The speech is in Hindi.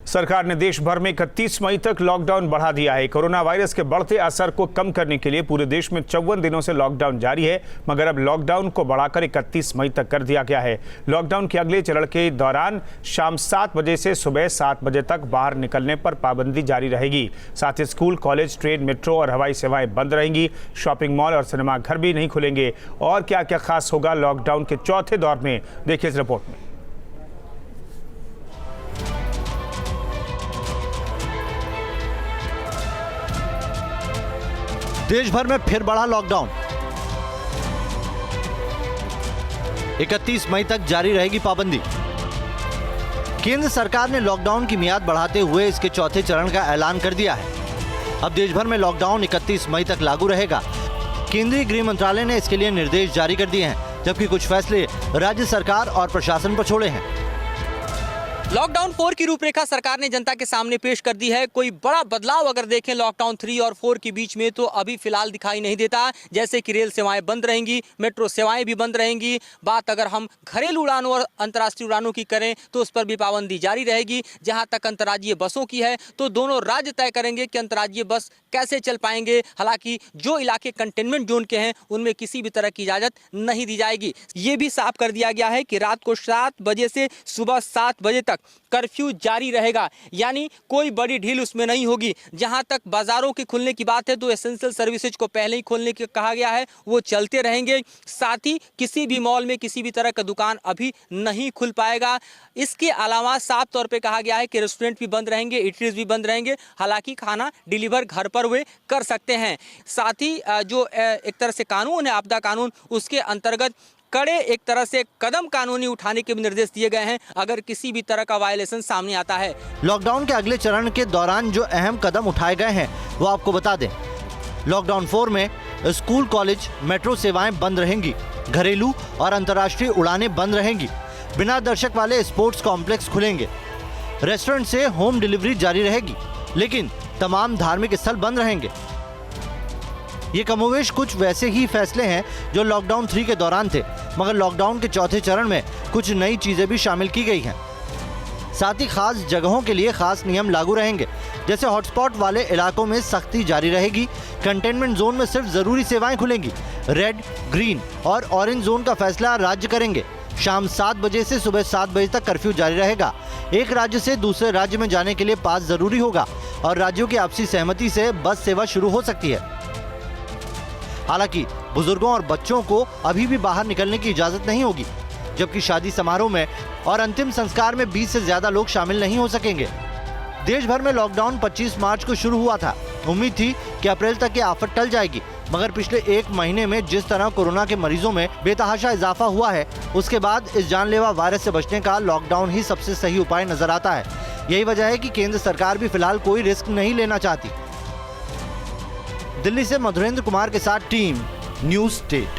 सरकार ने देश भर में 31 मई तक लॉकडाउन बढ़ा दिया है। कोरोना वायरस के बढ़ते असर को कम करने के लिए पूरे देश में 54 दिनों से लॉकडाउन जारी है, मगर अब लॉकडाउन को बढ़ाकर 31 मई तक कर दिया गया है। लॉकडाउन के अगले चरण के दौरान शाम 7 बजे से सुबह 7 बजे तक बाहर निकलने पर पाबंदी जारी रहेगी। साथ ही स्कूल, कॉलेज, ट्रेन, मेट्रो और हवाई सेवाएं बंद रहेंगी। शॉपिंग मॉल और सिनेमा घर भी नहीं खुलेंगे। और क्या क्या खास होगा लॉकडाउन के चौथे दौर में, देखिए इस रिपोर्ट में। देश भर में फिर बढ़ा लॉकडाउन। 31 मई तक जारी रहेगी पाबंदी। केंद्र सरकार ने लॉकडाउन की मियाद बढ़ाते हुए इसके चौथे चरण का ऐलान कर दिया है। अब देश भर में लॉकडाउन 31 मई तक लागू रहेगा। केंद्रीय गृह मंत्रालय ने इसके लिए निर्देश जारी कर दिए हैं, जबकि कुछ फैसले राज्य सरकार और प्रशासन पर छोड़े हैं। लॉकडाउन 4 की रूपरेखा सरकार ने जनता के सामने पेश कर दी है। कोई बड़ा बदलाव अगर देखें लॉकडाउन 3 और 4 के बीच में तो अभी फिलहाल दिखाई नहीं देता। जैसे कि रेल सेवाएं बंद रहेंगी, मेट्रो सेवाएं भी बंद रहेंगी। बात अगर हम घरेलू उड़ानों और अंतर्राष्ट्रीय उड़ानों की करें तो उस पर भी पाबंदी जारी रहेगी। जहां तक अंतर्राज्यीय बसों की है तो दोनों राज्य तय करेंगे कि अंतर्राज्यीय बस कैसे चल पाएंगे। हालांकि जो इलाके कंटेनमेंट जोन के हैं उनमें किसी भी तरह की इजाजत नहीं दी जाएगी। ये भी साफ कर दिया गया है कि रात को 7 बजे से सुबह 7 बजे तक कर्फ्यू जारी रहेगा, यानी कोई बड़ी ढील उसमें नहीं होगी। जहां तक बाजारों के खुलने की बात है तो एसेंशियल सर्विसेज को पहले ही खोलने के कहा गया है, वो चलते रहेंगे। साथ ही किसी भी मॉल में किसी भी तरह का दुकान अभी नहीं खुल पाएगा। इसके अलावा साफ तौर पे कहा गया है कि रेस्टोरेंट भी बंद रहेंगे, इटरीज भी बंद रहेंगे। हालांकि खाना डिलीवर घर पर वे कर सकते हैं। साथ ही जो एक तरह से कानून है, आपदा कानून, उसके अंतर्गत कड़े एक तरह से कदम कानूनी उठाने के भी निर्देश दिए गए हैं अगर किसी भी तरह का वायलेशन सामने आता है। लॉकडाउन के अगले चरण के दौरान जो अहम कदम उठाए गए हैं वो आपको बता दें। लॉकडाउन 4 में स्कूल, कॉलेज, मेट्रो सेवाएं बंद रहेंगी। घरेलू और अंतर्राष्ट्रीय उड़ानें बंद रहेंगी। बिना दर्शक वाले स्पोर्ट्स कॉम्प्लेक्स खुलेंगे। रेस्टोरेंट से होम डिलीवरी जारी रहेगी, लेकिन तमाम धार्मिक स्थल बंद रहेंगे। ये कमोवेश कुछ वैसे ही फैसले हैं जो लॉकडाउन 3 के दौरान थे, मगर लॉकडाउन के चौथे चरण में कुछ नई चीजें भी शामिल की गई हैं। साथ ही खास जगहों के लिए खास नियम लागू रहेंगे। जैसे हॉटस्पॉट वाले इलाकों में सख्ती जारी रहेगी। कंटेनमेंट जोन में सिर्फ जरूरी सेवाएं खुलेंगी। रेड, ग्रीन और ऑरेंज जोन का फैसला राज्य करेंगे। शाम 7 बजे से सुबह 7 बजे तक कर्फ्यू जारी रहेगा। एक राज्य से दूसरे राज्य में जाने के लिए पास जरूरी होगा और राज्यों की आपसी सहमति से बस सेवा शुरू हो सकती है। हालांकि बुजुर्गों और बच्चों को अभी भी बाहर निकलने की इजाजत नहीं होगी, जबकि शादी समारोह में और अंतिम संस्कार में 20 से ज्यादा लोग शामिल नहीं हो सकेंगे। देश भर में लॉकडाउन 25 मार्च को शुरू हुआ था। उम्मीद थी कि अप्रैल तक ये आफत टल जाएगी, मगर पिछले 1 महीने में जिस तरह कोरोना के मरीजों में बेतहाशा इजाफा हुआ है, उसके बाद इस जानलेवा वायरस से बचने का लॉकडाउन ही सबसे सही उपाय नजर आता है। यही वजह है कि केंद्र सरकार भी फिलहाल कोई रिस्क नहीं लेना चाहती। दिल्ली से मधुरेंद्र कुमार के साथ टीम न्यूज़ स्टेट।